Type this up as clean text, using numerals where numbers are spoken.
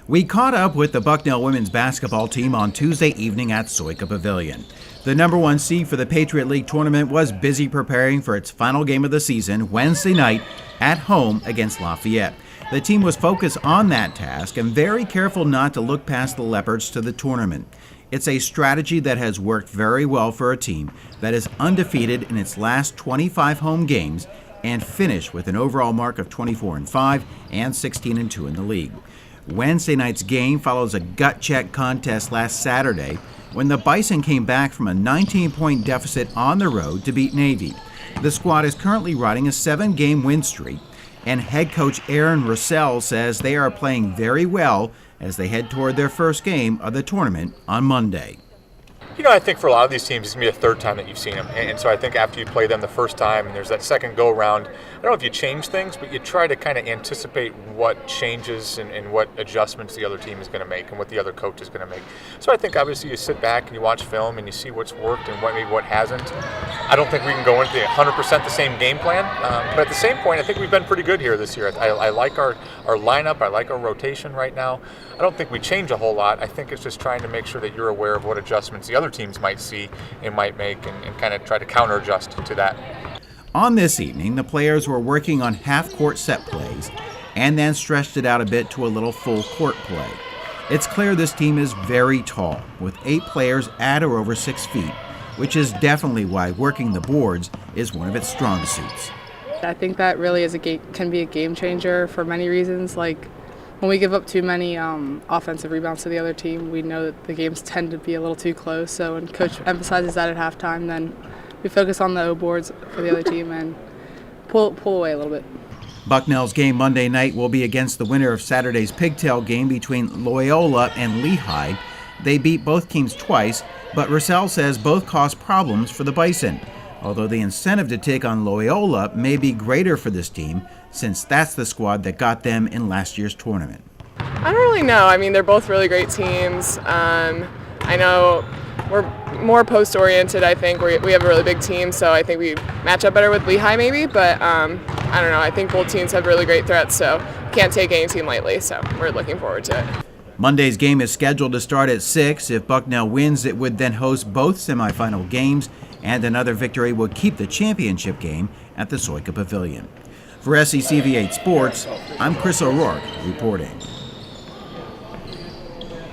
We caught up with the Bucknell women's basketball team on Tuesday evening at Soika Pavilion. The number one seed for the Patriot League tournament was busy preparing for its final game of the season Wednesday night at home against Lafayette. The team was focused on that task and very careful not to look past the Leopards to the tournament. It's a strategy that has worked very well for a team that is undefeated in its last 25 home games and finished with an overall mark of 24-5 and 16-2 in the league. Wednesday night's game follows a gut check contest last Saturday when the Bison came back from a 19-point deficit on the road to beat Navy. The squad is currently riding a 7-game win streak, and head coach Aaron Russell says they are playing very well as they head toward their first game of the tournament on Monday. I think for a lot of these teams, it's going to be the third time that you've seen them. And so I think after you play them the first time and there's that second go-around, I don't know if you change things, but you try to kind of anticipate what changes and what adjustments the other team is going to make and what the other coach is going to make. So I think obviously you sit back and you watch film and you see what's worked and maybe what hasn't. I don't think we can go into 100% the same game plan, but at the same point, I think we've been pretty good here this year. I like our lineup. I like our rotation right now. I don't think we change a whole lot. I think it's just trying to make sure that you're aware of what adjustments the other teams might see and might make and kind of try to counter adjust to that. On this evening, the players were working on half-court set plays and then stretched it out a bit to a little full-court play. It's clear this team is very tall, with 8 players at or over 6 feet, which is definitely why working the boards is one of its strong suits. I think that really can be a game changer for many reasons. Like when we give up too many offensive rebounds to the other team, we know that the games tend to be a little too close. So when coach emphasizes that at halftime, then we focus on the O boards for the other team and pull away a little bit. Bucknell's game Monday night will be against the winner of Saturday's pigtail game between Loyola and Lehigh. They beat both teams twice, but Russell says both caused problems for the Bison, although the incentive to take on Loyola may be greater for this team since that's the squad that got them in last year's tournament. I don't really know. I mean, they're both really great teams. I know we're more post-oriented, I think. We have a really big team, so I think we match up better with Lehigh maybe, but I don't know. I think both teams have really great threats, so can't take any team lightly, so we're looking forward to it. Monday's game is scheduled to start at 6. If Bucknell wins, it would then host both semifinal games, and another victory would keep the championship game at the Soika Pavilion. For SECV8 Sports, I'm Chris O'Rourke reporting.